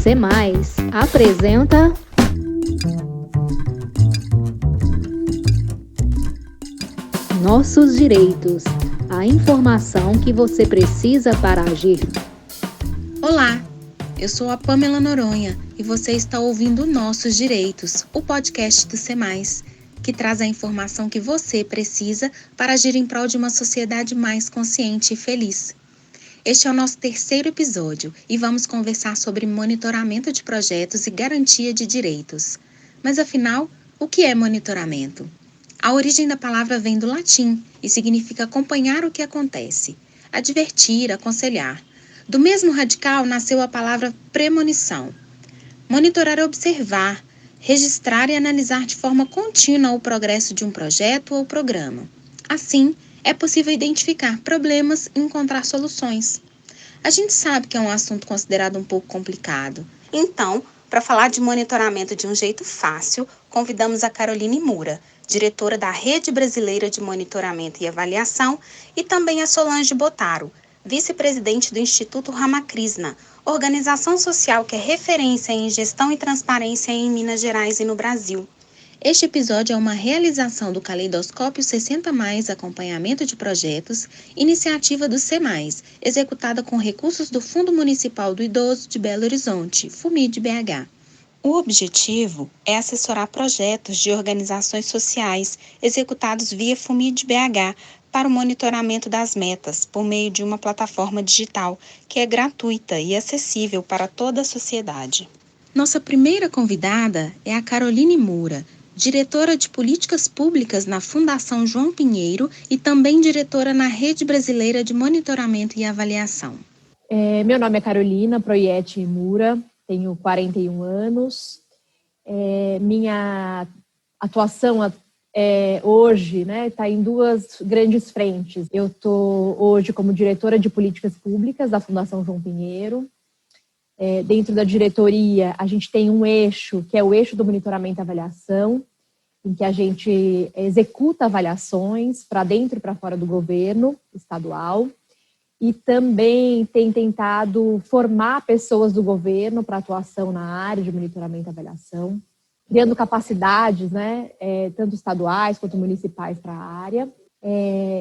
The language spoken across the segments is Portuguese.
Semais apresenta Nossos Direitos, a informação que você precisa para agir. Olá, eu sou a Pamela Noronha e você está ouvindo Nossos Direitos, o podcast do Semais, que traz a informação que você precisa para agir em prol de uma sociedade mais consciente e feliz. Este é o nosso terceiro episódio e vamos conversar sobre monitoramento de projetos e garantia de direitos. Mas afinal, o que é monitoramento? A origem da palavra vem do latim e significa acompanhar o que acontece, advertir, aconselhar. Do mesmo radical nasceu a palavra premonição. Monitorar é observar, registrar e analisar de forma contínua o progresso de um projeto ou programa. Assim, é possível identificar problemas e encontrar soluções. A gente sabe que é um assunto considerado um pouco complicado. Então, para falar de monitoramento de um jeito fácil, convidamos a Caroline Moura, diretora da Rede Brasileira de Monitoramento e Avaliação, e também a Solange Botaro, vice-presidente do Instituto Ramakrishna, organização social que é referência em gestão e transparência em Minas Gerais e no Brasil. Este episódio é uma realização do Caleidoscópio 60+, Acompanhamento de Projetos, iniciativa do SEMAIS, executada com recursos do Fundo Municipal do Idoso de Belo Horizonte, FUMID-BH. O objetivo é assessorar projetos de organizações sociais executados via FUMID-BH para o monitoramento das metas por meio de uma plataforma digital que é gratuita e acessível para toda a sociedade. Nossa primeira convidada é a Caroline Moura, diretora de Políticas Públicas na Fundação João Pinheiro e também diretora na Rede Brasileira de Monitoramento e Avaliação. Meu nome é Carolina Proietti Moura, tenho 41 anos. Minha atuação hoje está em duas grandes frentes. Eu estou hoje como diretora de Políticas Públicas da Fundação João Pinheiro. Dentro da diretoria, a gente tem um eixo, que é o eixo do monitoramento e avaliação, em que a gente executa avaliações para dentro e para fora do governo estadual, e também tem tentado formar pessoas do governo para atuação na área de monitoramento e avaliação, criando capacidades, tanto estaduais quanto municipais para a área.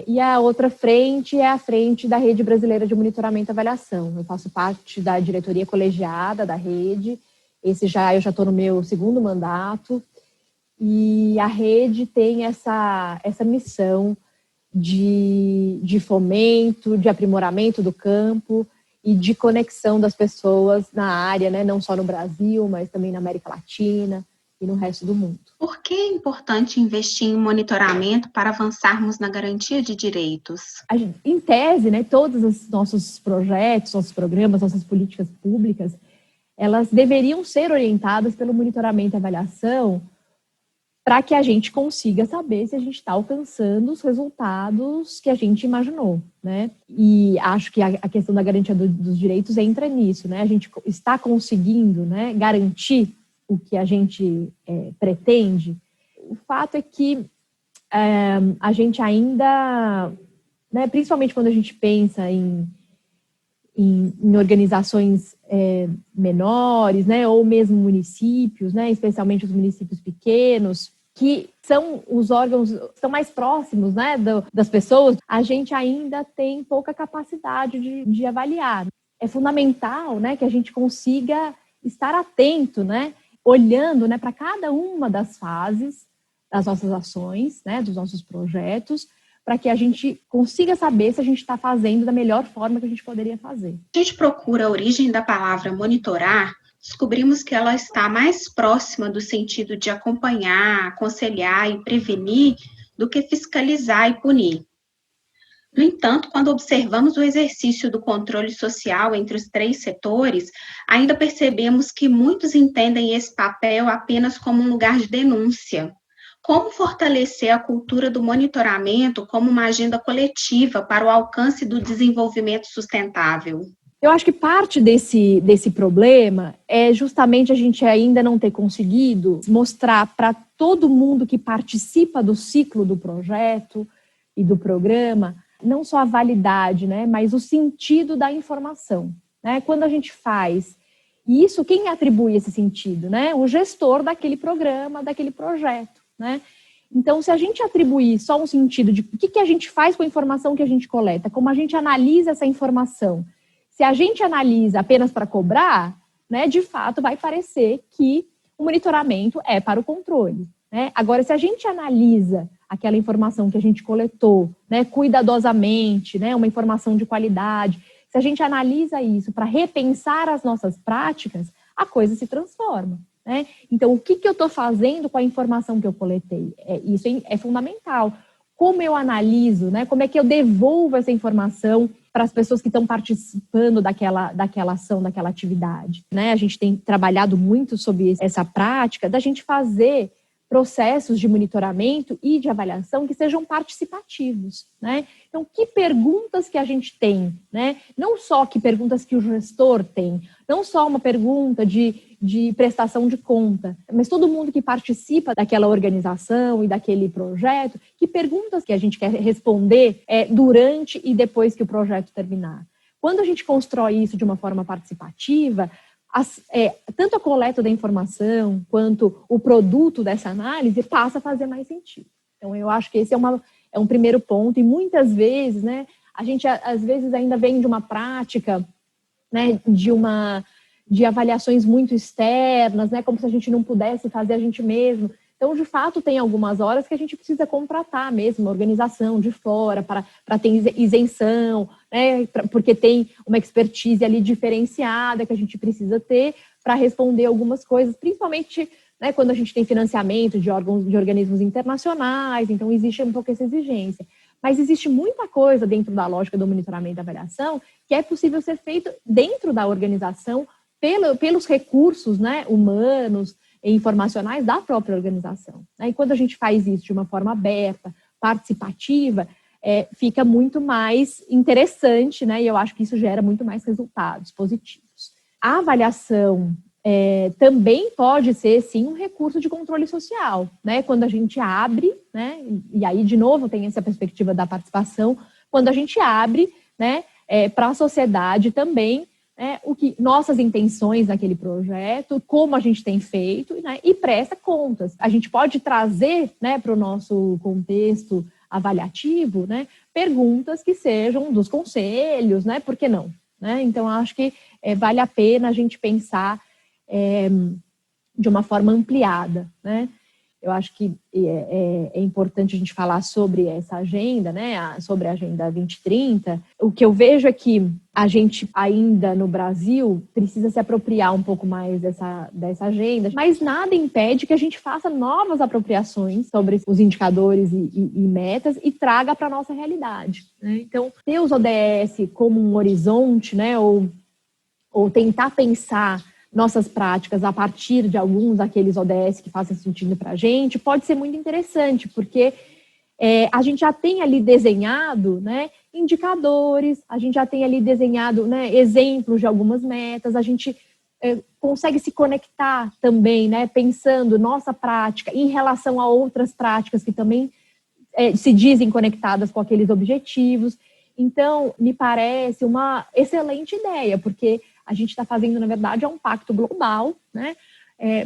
E a outra frente é a frente da Rede Brasileira de Monitoramento e Avaliação. Eu faço parte da diretoria colegiada da rede. Eu já estou no meu segundo mandato. E a rede tem essa missão de fomento, de aprimoramento do campo e de conexão das pessoas na área, não só no Brasil, mas também na América Latina e no resto do mundo. Por que é importante investir em monitoramento para avançarmos na garantia de direitos? Em tese, todos os nossos projetos, nossos programas, nossas políticas públicas, elas deveriam ser orientadas pelo monitoramento e avaliação para que a gente consiga saber se a gente está alcançando os resultados que a gente imaginou, E acho que a questão da garantia dos direitos entra nisso, A gente está conseguindo, garantir o que a gente pretende. O fato é que a gente ainda, principalmente quando a gente pensa em organizações menores, ou mesmo municípios, especialmente os municípios pequenos, que são os órgãos que estão mais próximos das pessoas, a gente ainda tem pouca capacidade de avaliar. É fundamental que a gente consiga estar atento, olhando para cada uma das fases das nossas ações, dos nossos projetos, para que a gente consiga saber se a gente está fazendo da melhor forma que a gente poderia fazer. A gente procura a origem da palavra monitorar, descobrimos que ela está mais próxima do sentido de acompanhar, aconselhar e prevenir do que fiscalizar e punir. No entanto, quando observamos o exercício do controle social entre os três setores, ainda percebemos que muitos entendem esse papel apenas como um lugar de denúncia. Como fortalecer a cultura do monitoramento como uma agenda coletiva para o alcance do desenvolvimento sustentável? Eu acho que parte desse problema é justamente a gente ainda não ter conseguido mostrar para todo mundo que participa do ciclo do projeto e do programa, não só a validade, mas o sentido da informação. Quando a gente faz E isso, quem atribui esse sentido, né? O gestor daquele programa, daquele projeto, né? Então, se a gente atribuir só um sentido de o que a gente faz com a informação que a gente coleta, como a gente analisa essa informação, se a gente analisa apenas para cobrar, né, de fato vai parecer que o monitoramento é para o controle, né? Agora, se a gente analisa aquela informação que a gente coletou, né, cuidadosamente, né, uma informação de qualidade, se a gente analisa isso para repensar as nossas práticas, a coisa se transforma, né? Então, o que eu estou fazendo com a informação que eu coletei? Isso é fundamental. Como eu analiso, né? Como é que eu devolvo essa informação para as pessoas que estão participando daquela ação, daquela atividade, né? A gente tem trabalhado muito sobre essa prática da gente fazer processos de monitoramento e de avaliação que sejam participativos, né? Então, que perguntas que a gente tem, né? Não só que perguntas que o gestor tem, não só uma pergunta de prestação de conta, mas todo mundo que participa daquela organização e daquele projeto, que perguntas que a gente quer responder durante e depois que o projeto terminar. Quando a gente constrói isso de uma forma participativa, tanto a coleta da informação quanto o produto dessa análise passa a fazer mais sentido. Então, eu acho que esse é um primeiro ponto, e muitas vezes, né, a gente às vezes ainda vem de uma prática, né, de avaliações muito externas, né, como se a gente não pudesse fazer a gente mesmo. Então, de fato, tem algumas horas que a gente precisa contratar mesmo uma organização de fora para ter isenção, né, porque tem uma expertise ali diferenciada que a gente precisa ter para responder algumas coisas, principalmente, né, quando a gente tem financiamento de organismos internacionais, então existe um pouco essa exigência. Mas existe muita coisa dentro da lógica do monitoramento e da avaliação que é possível ser feito dentro da organização pelos recursos, né, humanos e informacionais da própria organização. E quando a gente faz isso de uma forma aberta, participativa, fica muito mais interessante, né? E eu acho que isso gera muito mais resultados positivos. A avaliação também pode ser, sim, um recurso de controle social, né? Quando a gente abre, né? E aí, de novo, tem essa perspectiva da participação, quando a gente abre, né, para a sociedade também, nossas intenções naquele projeto, como a gente tem feito, né, e presta contas. A gente pode trazer, né, para o nosso contexto avaliativo, né, perguntas que sejam dos conselhos, né, por que não? Né? Então, acho que vale a pena a gente pensar de uma forma ampliada, né? Eu acho que é importante a gente falar sobre essa agenda, né, sobre a Agenda 2030. O que eu vejo é que a gente ainda no Brasil precisa se apropriar um pouco mais dessa agenda, mas nada impede que a gente faça novas apropriações sobre os indicadores e metas e traga para a nossa realidade, né? Então, ter os ODS como um horizonte, né, ou tentar pensar nossas práticas a partir de alguns daqueles ODS que fazem sentido para a gente, pode ser muito interessante, porque a gente já tem ali desenhado, né, indicadores, a gente já tem ali desenhado, né, exemplos de algumas metas, a gente consegue se conectar também, né, pensando nossa prática em relação a outras práticas que também se dizem conectadas com aqueles objetivos. Então, me parece uma excelente ideia, porque a gente está fazendo, na verdade, um pacto global, né,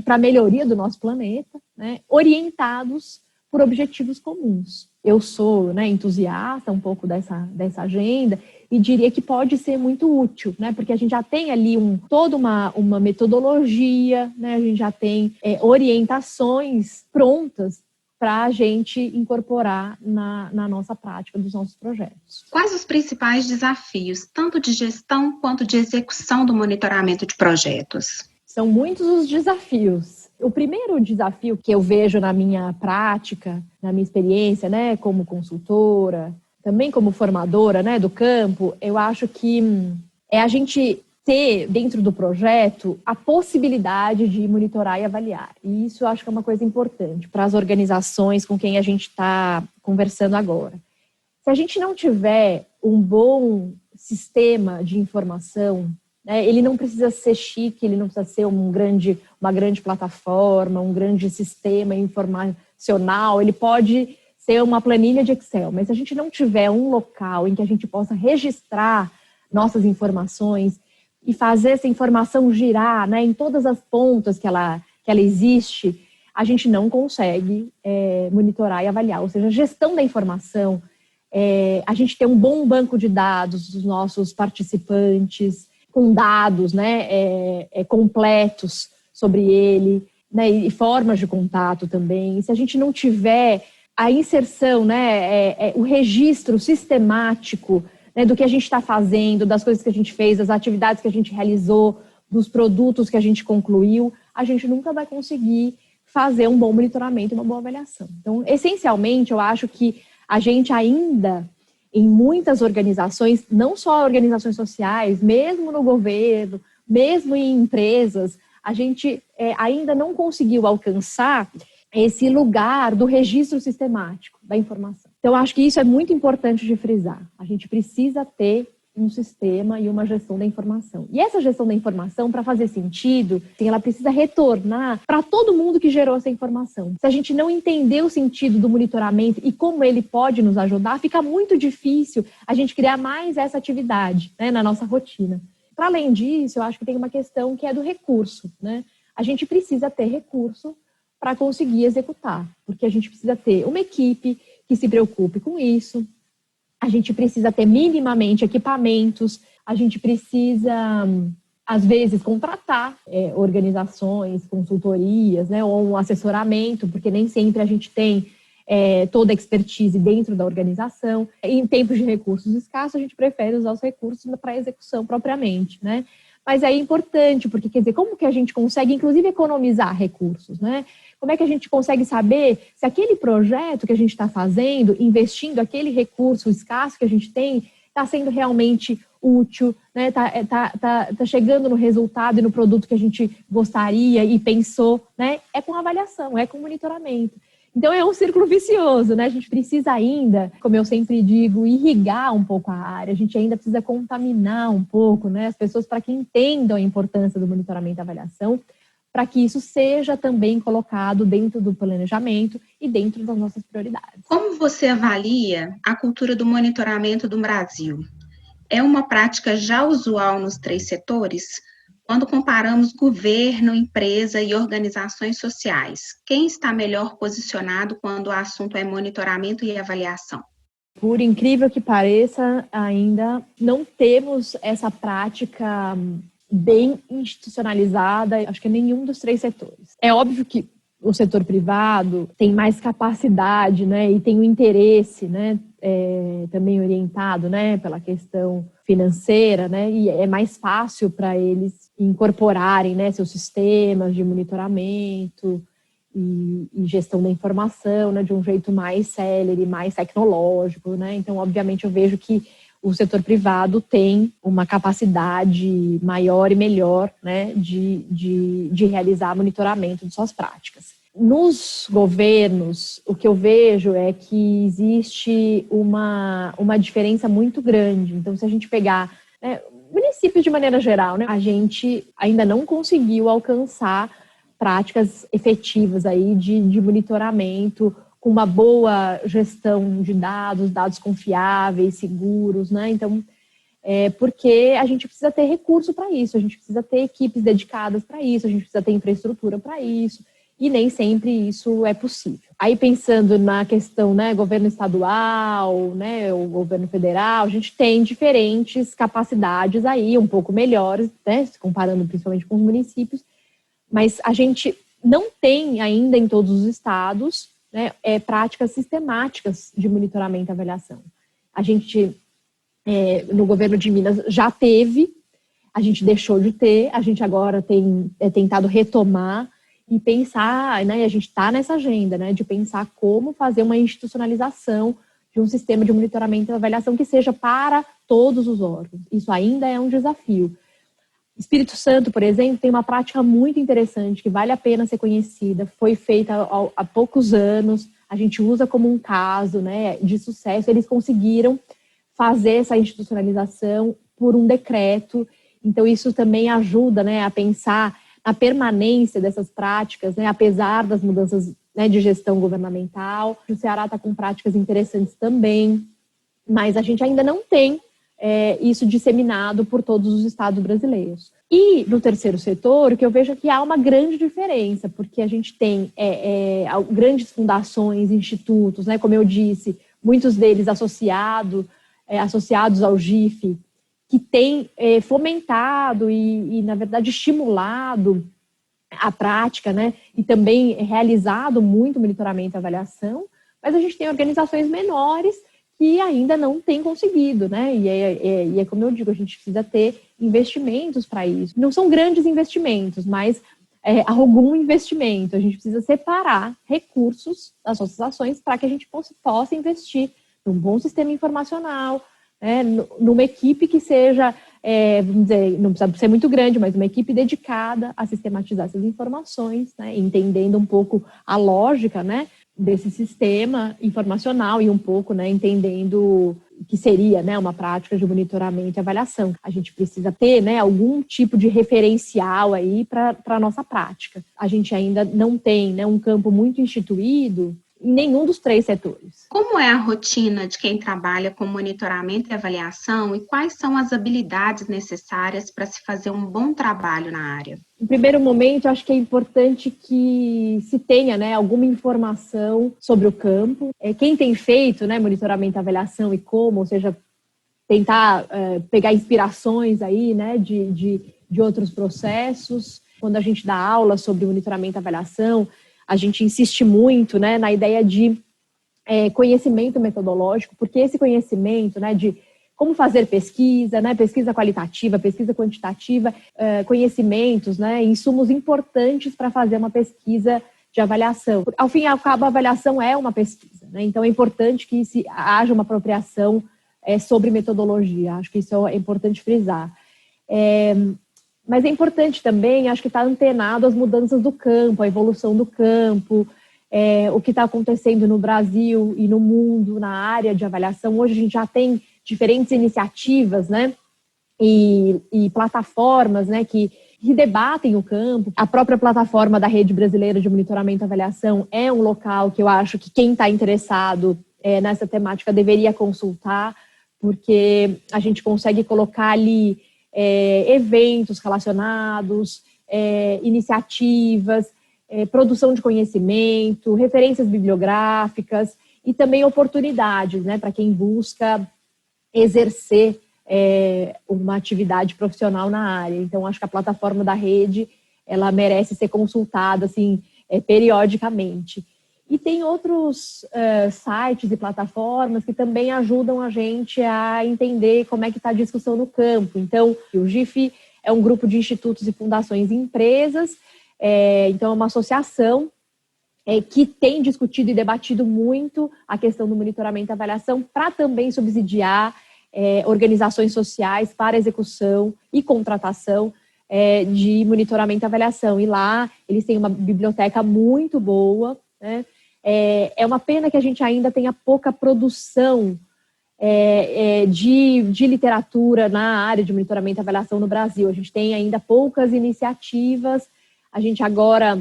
para a melhoria do nosso planeta, né, orientados por objetivos comuns. Eu sou, né, entusiasta um pouco dessa agenda e diria que pode ser muito útil, né, porque a gente já tem ali toda uma metodologia, né, a gente já tem orientações prontas para a gente incorporar na nossa prática dos nossos projetos. Quais os principais desafios, tanto de gestão quanto de execução do monitoramento de projetos? São muitos os desafios. O primeiro desafio que eu vejo na minha prática, na minha experiência, né, como consultora, também como formadora, né, do campo, eu acho que é a gente ter dentro do projeto a possibilidade de monitorar e avaliar. E isso eu acho que é uma coisa importante para as organizações com quem a gente está conversando agora. Se a gente não tiver um bom sistema de informação, né, ele não precisa ser chique, ele não precisa ser uma grande plataforma, um grande sistema informacional, ele pode ser uma planilha de Excel, mas se a gente não tiver um local em que a gente possa registrar nossas informações, e fazer essa informação girar, né, em todas as pontas que ela existe, a gente não consegue monitorar e avaliar. Ou seja, a gestão da informação, a gente tem um bom banco de dados dos nossos participantes, com dados, né, completos sobre ele, né, e formas de contato também. E se a gente não tiver a inserção, né, o registro sistemático, né, do que a gente está fazendo, das coisas que a gente fez, das atividades que a gente realizou, dos produtos que a gente concluiu, a gente nunca vai conseguir fazer um bom monitoramento e uma boa avaliação. Então, essencialmente, eu acho que a gente ainda, em muitas organizações, não só organizações sociais, mesmo no governo, mesmo em empresas, a gente ainda não conseguiu alcançar esse lugar do registro sistemático da informação. Então, eu acho que isso é muito importante de frisar. A gente precisa ter um sistema e uma gestão da informação. E essa gestão da informação, para fazer sentido, ela precisa retornar para todo mundo que gerou essa informação. Se a gente não entender o sentido do monitoramento e como ele pode nos ajudar, fica muito difícil a gente criar mais essa atividade, né, na nossa rotina. Para além disso, eu acho que tem uma questão que é do recurso, né? A gente precisa ter recurso para conseguir executar, porque a gente precisa ter uma equipe que se preocupe com isso, a gente precisa ter minimamente equipamentos, a gente precisa, às vezes, contratar organizações, consultorias, né, ou um assessoramento, porque nem sempre a gente tem toda a expertise dentro da organização. Em tempos de recursos escassos, a gente prefere usar os recursos para execução propriamente, né? Mas é importante, porque, quer dizer, como que a gente consegue, inclusive, economizar recursos, né? Como é que a gente consegue saber se aquele projeto que a gente está fazendo, investindo aquele recurso escasso que a gente tem, está sendo realmente útil, né? Tá chegando no resultado e no produto que a gente gostaria e pensou, né? É com avaliação, é com monitoramento. Então, é um círculo vicioso, né? A gente precisa ainda, como eu sempre digo, irrigar um pouco a área, a gente ainda precisa contaminar um pouco, né, as pessoas para que entendam a importância do monitoramento e avaliação, para que isso seja também colocado dentro do planejamento e dentro das nossas prioridades. Como você avalia a cultura do monitoramento do Brasil? É uma prática já usual nos 3 setores? Quando comparamos governo, empresa e organizações sociais, quem está melhor posicionado quando o assunto é monitoramento e avaliação? Por incrível que pareça, ainda não temos essa prática bem institucionalizada, acho que nenhum dos 3 setores. É óbvio que o setor privado tem mais capacidade, né, e tem o interesse, né, também orientado, né, pela questão financeira, né, e é mais fácil para eles incorporarem, né, seus sistemas de monitoramento e gestão da informação, né, de um jeito mais célere, mais tecnológico, né. Então, obviamente, eu vejo que o setor privado tem uma capacidade maior e melhor, né, de realizar monitoramento de suas práticas. Nos governos, o que eu vejo é que existe uma diferença muito grande. Então, se a gente pegar, né, municípios de maneira geral, né, a gente ainda não conseguiu alcançar práticas efetivas aí de monitoramento com uma boa gestão de dados confiáveis, seguros, né? Então, porque a gente precisa ter recurso para isso, a gente precisa ter equipes dedicadas para isso, a gente precisa ter infraestrutura para isso, e nem sempre isso é possível. Aí, pensando na questão, né, governo estadual, né, o governo federal, a gente tem diferentes capacidades aí, um pouco melhores, né, comparando principalmente com os municípios, mas a gente não tem ainda em todos os estados, né, práticas sistemáticas de monitoramento e avaliação. A gente, no governo de Minas, já teve, a gente deixou de ter, a gente agora tem tentado retomar e pensar, né, a gente está nessa agenda, né, de pensar como fazer uma institucionalização de um sistema de monitoramento e avaliação que seja para todos os órgãos. Isso ainda é um desafio. Espírito Santo, por exemplo, tem uma prática muito interessante que vale a pena ser conhecida, foi feita há poucos anos, a gente usa como um caso, né, de sucesso. Eles conseguiram fazer essa institucionalização por um decreto, então isso também ajuda, né, a pensar na permanência dessas práticas, né, apesar das mudanças, né, de gestão governamental. O Ceará está com práticas interessantes também, mas a gente ainda não tem isso disseminado por todos os estados brasileiros. E no terceiro setor, o que eu vejo é que há uma grande diferença, porque a gente tem grandes fundações, institutos, né, como eu disse, muitos deles associados ao GIF, que têm fomentado e, na verdade, estimulado a prática, né, e também realizado muito monitoramento e avaliação, mas a gente tem organizações menores que ainda não têm conseguido, né, e é como eu digo, a gente precisa ter investimentos para isso. Não são grandes investimentos, mas algum investimento. A gente precisa separar recursos das associações para que a gente possa investir num bom sistema informacional, né, numa equipe que seja, vamos dizer, não precisa ser muito grande, mas uma equipe dedicada a sistematizar essas informações, né, entendendo um pouco a lógica, né, desse sistema informacional e um pouco, né, entendendo que seria, né, uma prática de monitoramento e avaliação. A gente precisa ter, né, algum tipo de referencial aí para a nossa prática. A gente ainda não tem, né, um campo muito instituído em nenhum dos três setores. Como é a rotina de quem trabalha com monitoramento e avaliação e quais são as habilidades necessárias para se fazer um bom trabalho na área? No primeiro momento, acho que é importante que se tenha, né, alguma informação sobre o campo. Quem tem feito, né, monitoramento e avaliação e como, ou seja, tentar pegar inspirações aí, né, de outros processos. Quando a gente dá aula sobre monitoramento e avaliação, a gente insiste muito, né, na ideia de conhecimento metodológico, porque esse conhecimento, né, de como fazer pesquisa, né, pesquisa qualitativa, pesquisa quantitativa, conhecimentos, né, insumos importantes para fazer uma pesquisa de avaliação. Ao fim e ao cabo, a avaliação é uma pesquisa, né, então é importante que haja uma apropriação sobre metodologia, acho que isso é importante frisar. Mas é importante também, acho que estar antenado às mudanças do campo, à evolução do campo, o que está acontecendo no Brasil e no mundo na área de avaliação. Hoje a gente já tem diferentes iniciativas, né, e plataformas, né, que debatem o campo. A própria plataforma da Rede Brasileira de Monitoramento e Avaliação é um local que eu acho que quem está interessado nessa temática deveria consultar, porque a gente consegue colocar ali eventos relacionados, iniciativas, produção de conhecimento, referências bibliográficas e também oportunidades, né, para quem busca exercer uma atividade profissional na área. Então, acho que a plataforma da rede, ela merece ser consultada, assim, periodicamente. E tem outros sites e plataformas que também ajudam a gente a entender como é que está a discussão no campo. Então, o GIF é um grupo de institutos e fundações e empresas, então é uma associação que tem discutido e debatido muito a questão do monitoramento e avaliação para também subsidiar organizações sociais para execução e contratação de monitoramento e avaliação. E lá eles têm uma biblioteca muito boa, né? É uma pena que a gente ainda tenha pouca produção de literatura na área de monitoramento e avaliação no Brasil. A gente tem ainda poucas iniciativas. A gente agora,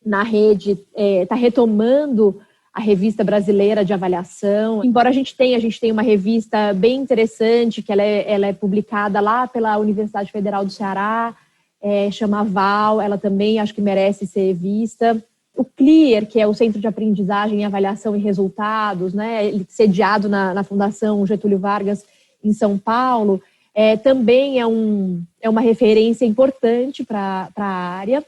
na rede, está retomando a Revista Brasileira de Avaliação. Embora a gente tenha uma revista bem interessante, que ela é publicada lá pela Universidade Federal do Ceará, chama VAL, ela também acho que merece ser vista. O CLIER, que é o Centro de Aprendizagem, Avaliação e Resultados, né, sediado na Fundação Getúlio Vargas, em São Paulo, também é uma referência importante para a área.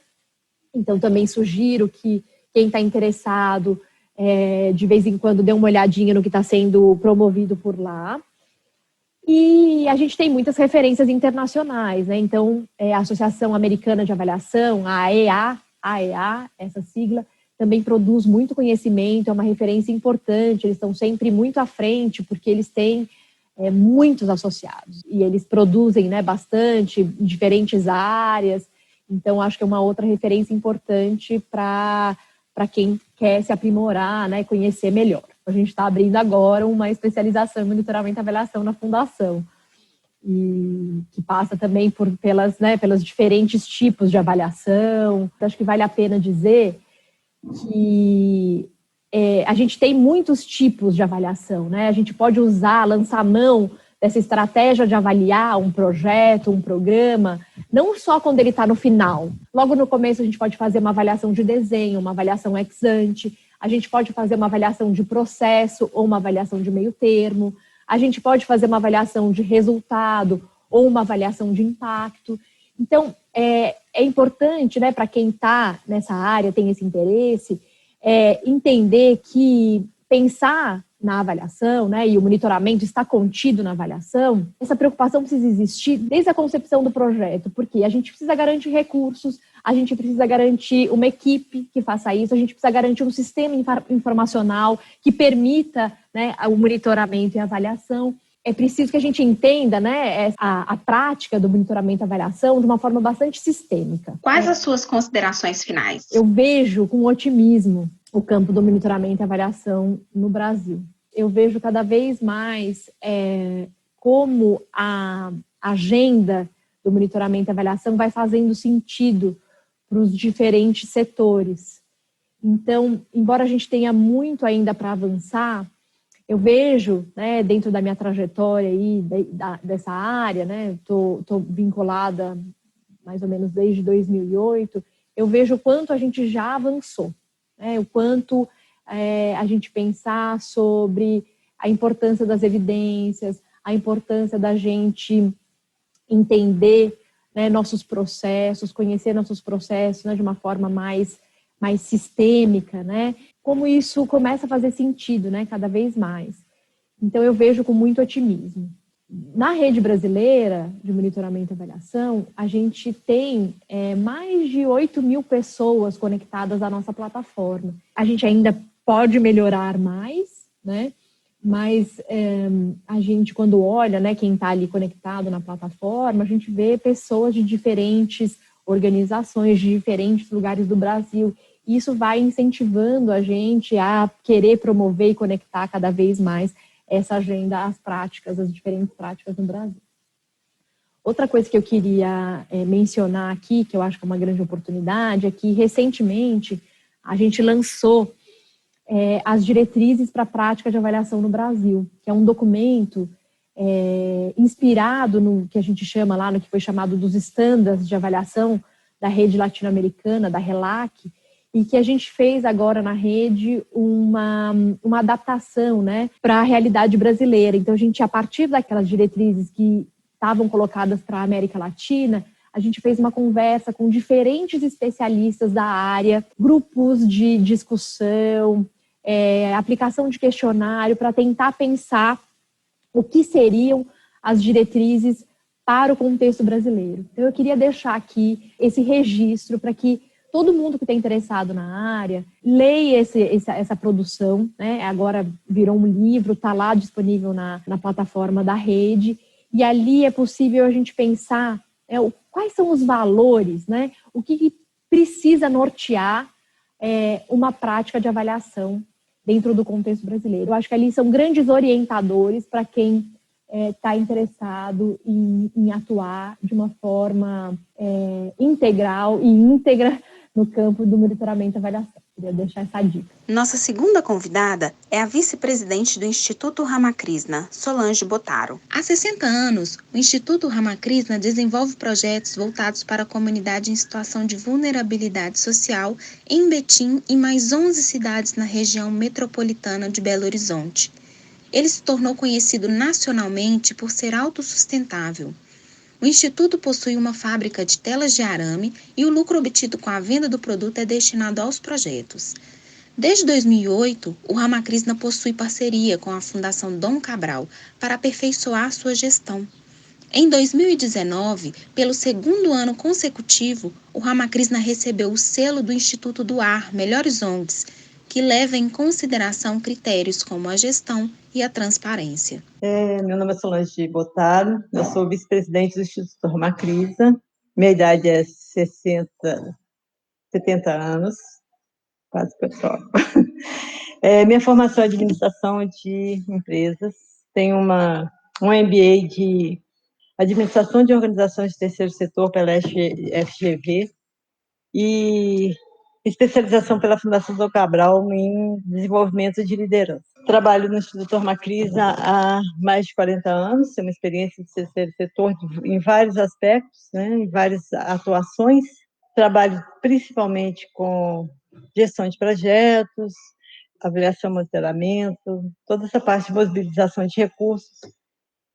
Então, também sugiro que quem está interessado, de vez em quando, dê uma olhadinha no que está sendo promovido por lá. E a gente tem muitas referências internacionais, né? Então, a Associação Americana de Avaliação, a AEA, essa sigla, também produz muito conhecimento, é uma referência importante, eles estão sempre muito à frente, porque eles têm muitos associados, e eles produzem, né, bastante, em diferentes áreas, então acho que é uma outra referência importante para quem quer se aprimorar, né, conhecer melhor. A gente está abrindo agora uma especialização em monitoramento e avaliação na Fundação, e que passa também pelos diferentes tipos de avaliação. Acho que vale a pena dizer que a gente tem muitos tipos de avaliação, né? A gente pode lançar mão dessa estratégia de avaliar um projeto, um programa, não só quando ele está no final. Logo no começo a gente pode fazer uma avaliação de desenho, uma avaliação ex ante, a gente pode fazer uma avaliação de processo ou uma avaliação de meio termo, a gente pode fazer uma avaliação de resultado ou uma avaliação de impacto. Então, é importante, né, para quem está nessa área, tem esse interesse, entender que pensar na avaliação, né, e o monitoramento está contido na avaliação, essa preocupação precisa existir desde a concepção do projeto, porque a gente precisa garantir recursos, a gente precisa garantir uma equipe que faça isso, a gente precisa garantir um sistema informacional que permita, né, o monitoramento e a avaliação. É preciso que a gente entenda, né, a prática do monitoramento e avaliação de uma forma bastante sistêmica. Quais as suas considerações finais? Eu vejo com otimismo o campo do monitoramento e avaliação no Brasil. Eu vejo cada vez mais como a agenda do monitoramento e avaliação vai fazendo sentido para os diferentes setores. Então, embora a gente tenha muito ainda para avançar, eu vejo, né, dentro da minha trajetória aí, dessa área, né, tô vinculada mais ou menos desde 2008, eu vejo o quanto a gente já avançou, né, o quanto a gente pensar sobre a importância das evidências, a importância da gente entender, né, nossos processos, conhecer nossos processos, né, de uma forma mais sistêmica, né? Como isso começa a fazer sentido, né, cada vez mais. Então, eu vejo com muito otimismo. Na rede brasileira de monitoramento e avaliação, a gente tem mais de 8.000 pessoas conectadas à nossa plataforma. A gente ainda pode melhorar mais, né? Mas a gente, quando olha, né, quem está ali conectado na plataforma, a gente vê pessoas de diferentes organizações, de diferentes lugares do Brasil. Isso vai incentivando a gente a querer promover e conectar cada vez mais essa agenda às práticas, às diferentes práticas no Brasil. Outra coisa que eu queria mencionar aqui, que eu acho que é uma grande oportunidade, é que recentemente a gente lançou as diretrizes para a prática de avaliação no Brasil, que é um documento inspirado no que a gente chama lá, no que foi chamado dos estándares de avaliação da rede latino-americana, da RELAC, e que a gente fez agora na rede uma adaptação, né, para a realidade brasileira. Então, a gente, a partir daquelas diretrizes que estavam colocadas para a América Latina, a gente fez uma conversa com diferentes especialistas da área, grupos de discussão, aplicação de questionário, para tentar pensar o que seriam as diretrizes para o contexto brasileiro. Então, eu queria deixar aqui esse registro para que todo mundo que está interessado na área leia essa produção, né? Agora virou um livro, está lá disponível na plataforma da rede, e ali é possível a gente pensar quais são os valores, né? O que precisa nortear uma prática de avaliação dentro do contexto brasileiro. Eu acho que ali são grandes orientadores para quem está interessado em atuar de uma forma integral e íntegra no campo do monitoramento e avaliação. Queria deixar essa dica. Nossa segunda convidada é a vice-presidente do Instituto Ramakrishna, Solange Botaro. Há 60 anos, o Instituto Ramakrishna desenvolve projetos voltados para a comunidade em situação de vulnerabilidade social em Betim e mais 11 cidades na região metropolitana de Belo Horizonte. Ele se tornou conhecido nacionalmente por ser autossustentável. O Instituto possui uma fábrica de telas de arame e o lucro obtido com a venda do produto é destinado aos projetos. Desde 2008, o Ramakrishna possui parceria com a Fundação Dom Cabral para aperfeiçoar sua gestão. Em 2019, pelo segundo ano consecutivo, o Ramakrishna recebeu o selo do Instituto do Ar Melhores ONGs, que leva em consideração critérios como a gestão e a transparência. Meu nome é Solange Botaro, eu sou vice-presidente do Instituto Ramakrishna, minha idade é 70 anos, quase pessoal. Minha formação é administração de empresas, tenho um MBA de administração de organizações de terceiro setor pela FGV e especialização pela Fundação Dom Cabral em desenvolvimento de liderança. Trabalho no Instituto Hormacris há mais de 40 anos, tenho uma experiência de terceiro setor em vários aspectos, né, em várias atuações. Trabalho principalmente com gestão de projetos, avaliação e monitoramento, toda essa parte de mobilização de recursos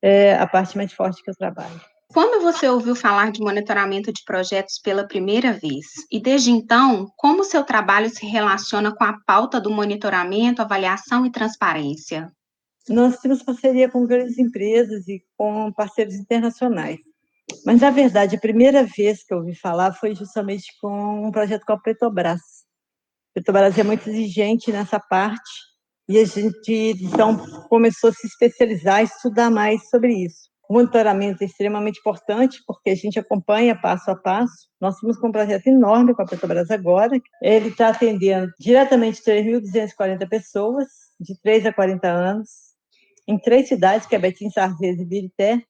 é a parte mais forte que eu trabalho. Quando você ouviu falar de monitoramento de projetos pela primeira vez? E desde então, como o seu trabalho se relaciona com a pauta do monitoramento, avaliação e transparência? Nós temos parceria com grandes empresas e com parceiros internacionais. Mas, na verdade, a primeira vez que eu ouvi falar foi justamente com um projeto com a Petrobras. A Petrobras é muito exigente nessa parte e a gente, então, começou a se especializar, estudar mais sobre isso. O monitoramento é extremamente importante, porque a gente acompanha passo a passo. Nós temos um projeto enorme com a Petrobras agora. Ele está atendendo diretamente 3.240 pessoas, de 3 a 40 anos, em 3 cidades, que é Betim, Sarzeas e Birité,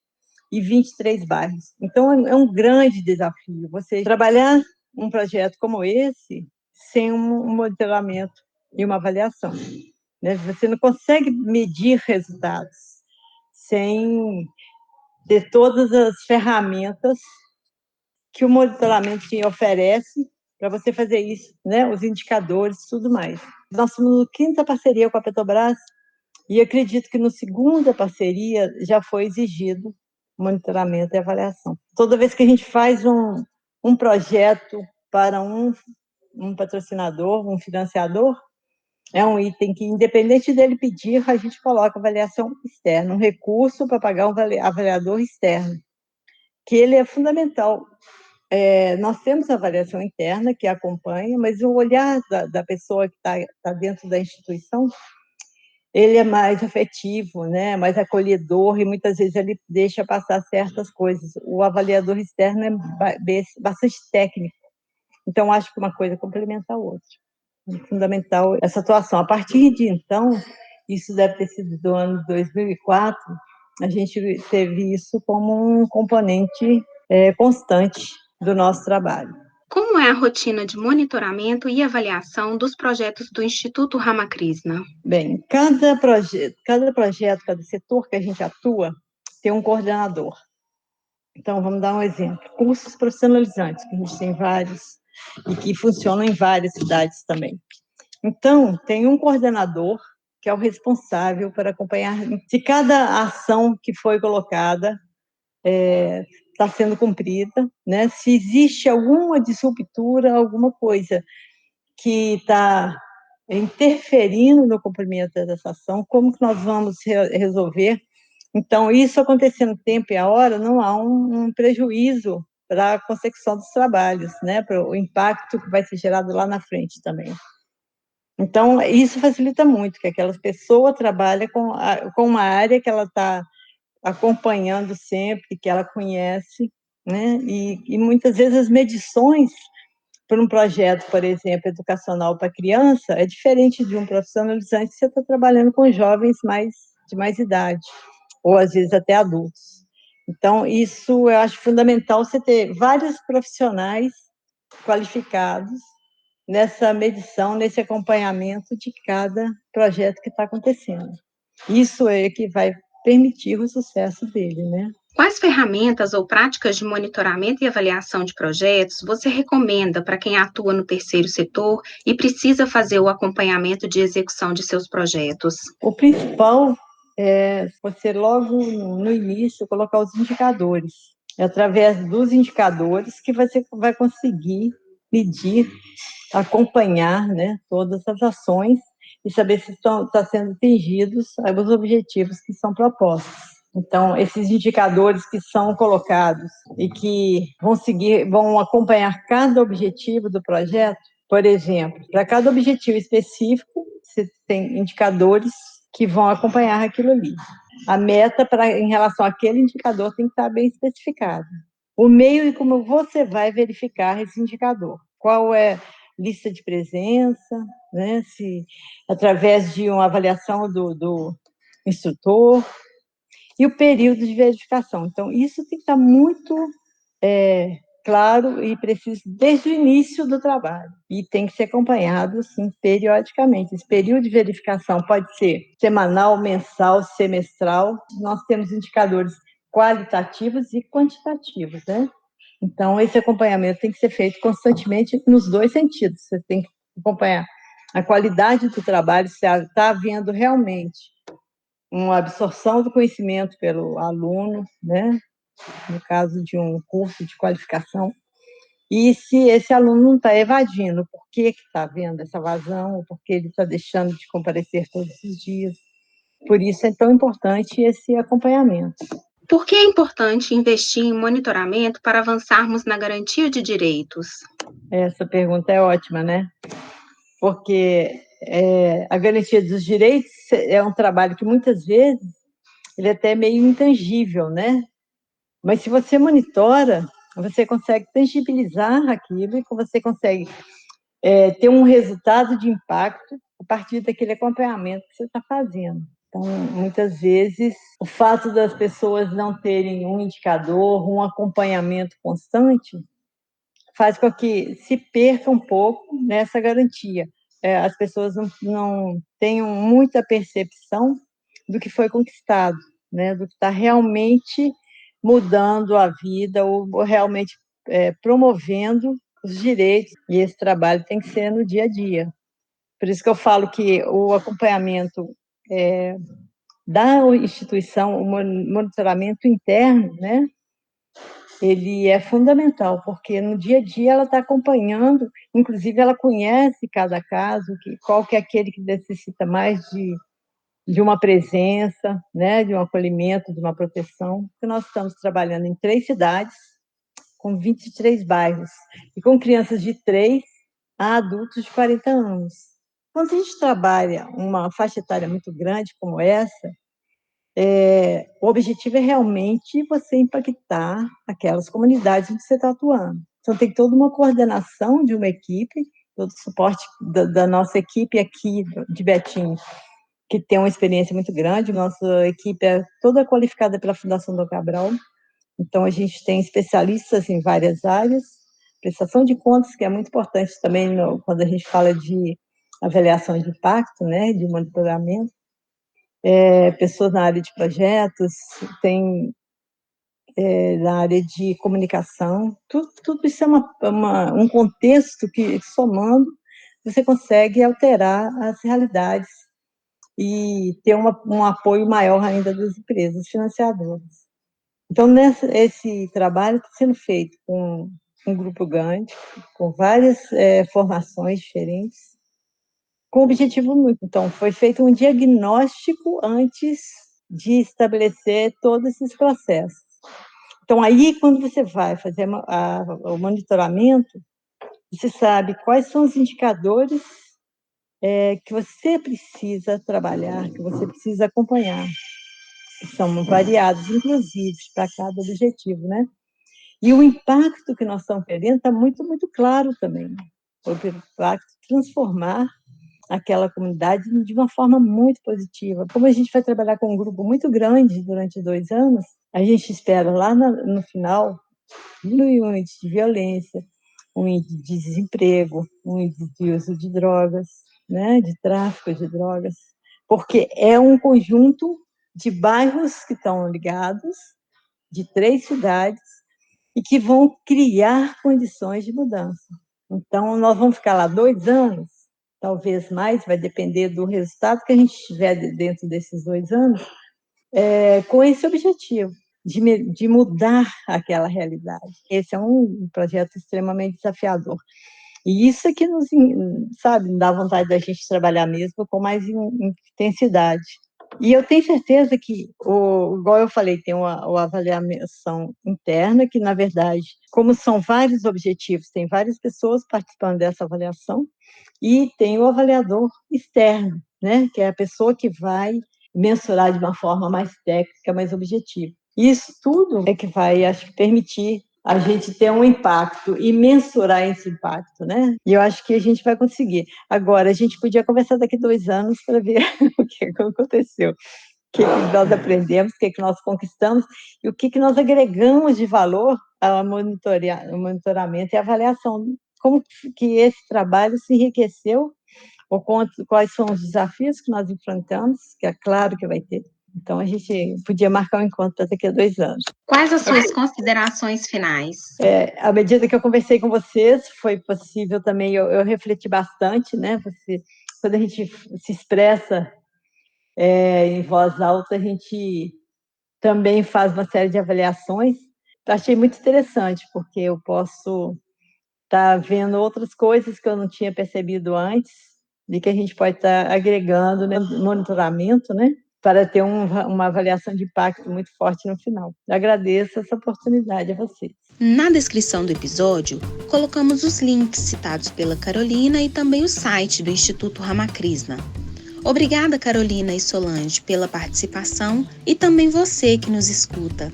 e 23 bairros. Então, é um grande desafio você trabalhar um projeto como esse sem um monitoramento e uma avaliação, né? Você não consegue medir resultados sem ter todas as ferramentas que o monitoramento te oferece para você fazer isso, né? Os indicadores, tudo mais. Nós estamos na 5ª parceria com a Petrobras e acredito que no segunda parceria já foi exigido monitoramento e avaliação. Toda vez que a gente faz um projeto para um patrocinador, um financiador, é um item que, independente dele pedir, a gente coloca avaliação externa, um recurso para pagar um avaliador externo, que ele é fundamental. Nós temos a avaliação interna que acompanha, mas o olhar da pessoa que está dentro da instituição, ele é mais afetivo, né, mais acolhedor, e muitas vezes ele deixa passar certas coisas. O avaliador externo é bastante técnico, então acho que uma coisa complementa a outra. É fundamental essa atuação. A partir de então, isso deve ter sido do ano 2004, a gente teve isso como um componente constante do nosso trabalho. Como é a rotina de monitoramento e avaliação dos projetos do Instituto Ramakrishna? Bem, cada projeto, cada setor que a gente atua tem um coordenador. Então, vamos dar um exemplo. Cursos profissionalizantes, que a gente tem vários, e que funcionam em várias cidades também. Então, tem um coordenador que é o responsável por acompanhar se cada ação que foi colocada está sendo cumprida, né? Se existe alguma disruptura, alguma coisa que está interferindo no cumprimento dessa ação, como que nós vamos resolver? Então, isso acontecendo no tempo e a hora, não há um prejuízo para a consecução dos trabalhos, né? Para o impacto que vai ser gerado lá na frente também. Então, isso facilita muito, que aquela pessoa trabalha com uma área que ela está acompanhando sempre, que ela conhece, né? E muitas vezes as medições para um projeto, por exemplo, educacional para criança, é diferente de um profissionalizante que você está trabalhando com jovens de mais idade, ou às vezes até adultos. Então, isso eu acho fundamental, você ter vários profissionais qualificados nessa medição, nesse acompanhamento de cada projeto que está acontecendo. Isso é que vai permitir o sucesso dele, né? Quais ferramentas ou práticas de monitoramento e avaliação de projetos você recomenda para quem atua no terceiro setor e precisa fazer o acompanhamento de execução de seus projetos? O principal é você, logo no início, colocar os indicadores. É através dos indicadores que você vai conseguir medir, acompanhar, né, todas as ações e saber se estão sendo atingidos os objetivos que são propostos. Então, esses indicadores que são colocados e que vão acompanhar cada objetivo do projeto, por exemplo, para cada objetivo específico, você tem indicadores que vão acompanhar aquilo ali. A meta em relação àquele indicador tem que estar bem especificada. O meio e como você vai verificar esse indicador. Qual é a lista de presença, né? Se através de uma avaliação do instrutor, e o período de verificação. Então, isso tem que estar muito claro e preciso desde o início do trabalho. E tem que ser acompanhado, sim, periodicamente. Esse período de verificação pode ser semanal, mensal, semestral. Nós temos indicadores qualitativos e quantitativos, né? Então, esse acompanhamento tem que ser feito constantemente nos dois sentidos. Você tem que acompanhar a qualidade do trabalho, se está havendo realmente uma absorção do conhecimento pelo aluno, né? No caso de um curso de qualificação, e se esse aluno não está evadindo, por que está havendo essa vazão, ou por que ele está deixando de comparecer todos os dias. Por isso é tão importante esse acompanhamento. Por que é importante investir em monitoramento para avançarmos na garantia de direitos? Essa pergunta é ótima, né? Porque a garantia dos direitos é um trabalho que muitas vezes ele é até meio intangível, né? Mas se você monitora, você consegue tangibilizar aquilo e você consegue ter um resultado de impacto a partir daquele acompanhamento que você está fazendo. Então, muitas vezes, o fato das pessoas não terem um indicador, um acompanhamento constante, faz com que se perca um pouco nessa garantia. As pessoas não tenham muita percepção do que foi conquistado, né? Do que está realmente mudando a vida ou realmente promovendo os direitos. E esse trabalho tem que ser no dia a dia. Por isso que eu falo que o acompanhamento da instituição, o monitoramento interno, né? Ele é fundamental, porque no dia a dia ela está acompanhando, inclusive ela conhece cada caso, qual que é aquele que necessita mais de uma presença, né, de um acolhimento, de uma proteção, porque nós estamos trabalhando em 3 cidades, com 23 bairros, e com crianças de 3 a adultos de 40 anos. Quando a gente trabalha uma faixa etária muito grande como essa, o objetivo é realmente você impactar aquelas comunidades onde você está atuando. Então, tem toda uma coordenação de uma equipe, todo o suporte da nossa equipe aqui de Betim, que tem uma experiência muito grande. Nossa equipe é toda qualificada pela Fundação Dom Cabral. Então, a gente tem especialistas em várias áreas, prestação de contas, que é muito importante também quando a gente fala de avaliação de impacto, né, de monitoramento. Pessoas na área de projetos, tem na área de comunicação, tudo isso é um contexto que, somando, você consegue alterar as realidades e ter um apoio maior ainda das empresas financiadoras. Então, esse trabalho está sendo feito com um grupo grande, com várias formações diferentes, com objetivo único. Então, foi feito um diagnóstico antes de estabelecer todos esses processos. Então, aí, quando você vai fazer o monitoramento, você sabe quais são os indicadores que você precisa trabalhar, que você precisa acompanhar, que são variados, inclusive, para cada objetivo, né? E o impacto que nós estamos querendo está muito, muito claro também. O impacto de transformar aquela comunidade de uma forma muito positiva. Como a gente vai trabalhar com um grupo muito grande durante 2 anos, a gente espera lá no final diminuir o índice de violência, o índice de desemprego, o índice de uso de drogas, né, de tráfico de drogas, porque é um conjunto de bairros que estão ligados, de 3 cidades, e que vão criar condições de mudança. Então, nós vamos ficar lá 2 anos, talvez mais, vai depender do resultado que a gente tiver dentro desses 2 anos, com esse objetivo, de mudar aquela realidade. Esse é um projeto extremamente desafiador. E isso é que nos, sabe, dá vontade da gente trabalhar mesmo com mais intensidade. E eu tenho certeza que, igual eu falei, tem uma avaliação interna, que, na verdade, como são vários objetivos, tem várias pessoas participando dessa avaliação, e tem o avaliador externo, né, que é a pessoa que vai mensurar de uma forma mais técnica, mais objetiva. Isso tudo é que vai, acho que, permitir a gente ter um impacto e mensurar esse impacto, né? E eu acho que a gente vai conseguir. Agora, a gente podia conversar daqui 2 anos para ver o que aconteceu, o que nós aprendemos, o que nós conquistamos e o que nós agregamos de valor o monitoramento e avaliação, como que esse trabalho se enriqueceu, ou quais são os desafios que nós enfrentamos, que é claro que vai ter. Então, a gente podia marcar um encontro para daqui a 2 anos. Quais as suas considerações finais? À medida que eu conversei com vocês, foi possível também eu refleti bastante, né? Quando a gente se expressa em voz alta, a gente também faz uma série de avaliações. Achei muito interessante, porque eu posso estar vendo outras coisas que eu não tinha percebido antes, e que a gente pode estar agregando no monitoramento, né? Para ter uma avaliação de impacto muito forte no final. Eu agradeço essa oportunidade a vocês. Na descrição do episódio, colocamos os links citados pela Carolina e também o site do Instituto Ramakrishna. Obrigada, Carolina e Solange, pela participação e também você que nos escuta.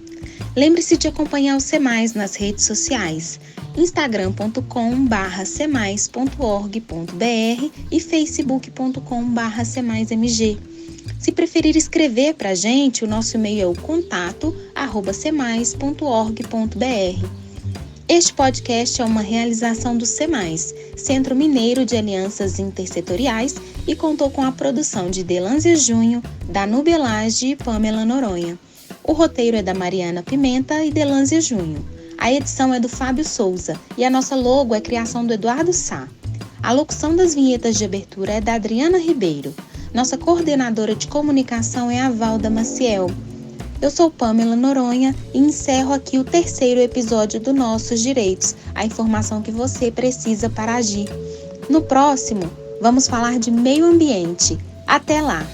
Lembre-se de acompanhar o SEMAIS nas redes sociais, instagram.com/semais.org.br e facebook.com/semaismg. Se preferir escrever para a gente, o nosso e-mail é o contato@semais.org.br. Este podcast é uma realização do SEMAIS, Centro Mineiro de Alianças Intersetoriais, e contou com a produção de Delância Junho, Danúbia Lage e Pamela Noronha. O roteiro é da Mariana Pimenta e Delância Junho. A edição é do Fábio Souza e a nossa logo é criação do Eduardo Sá. A locução das vinhetas de abertura é da Adriana Ribeiro. Nossa coordenadora de comunicação é a Valda Maciel. Eu sou Pamela Noronha e encerro aqui o 3º episódio do Nossos Direitos, a informação que você precisa para agir. No próximo, vamos falar de meio ambiente. Até lá!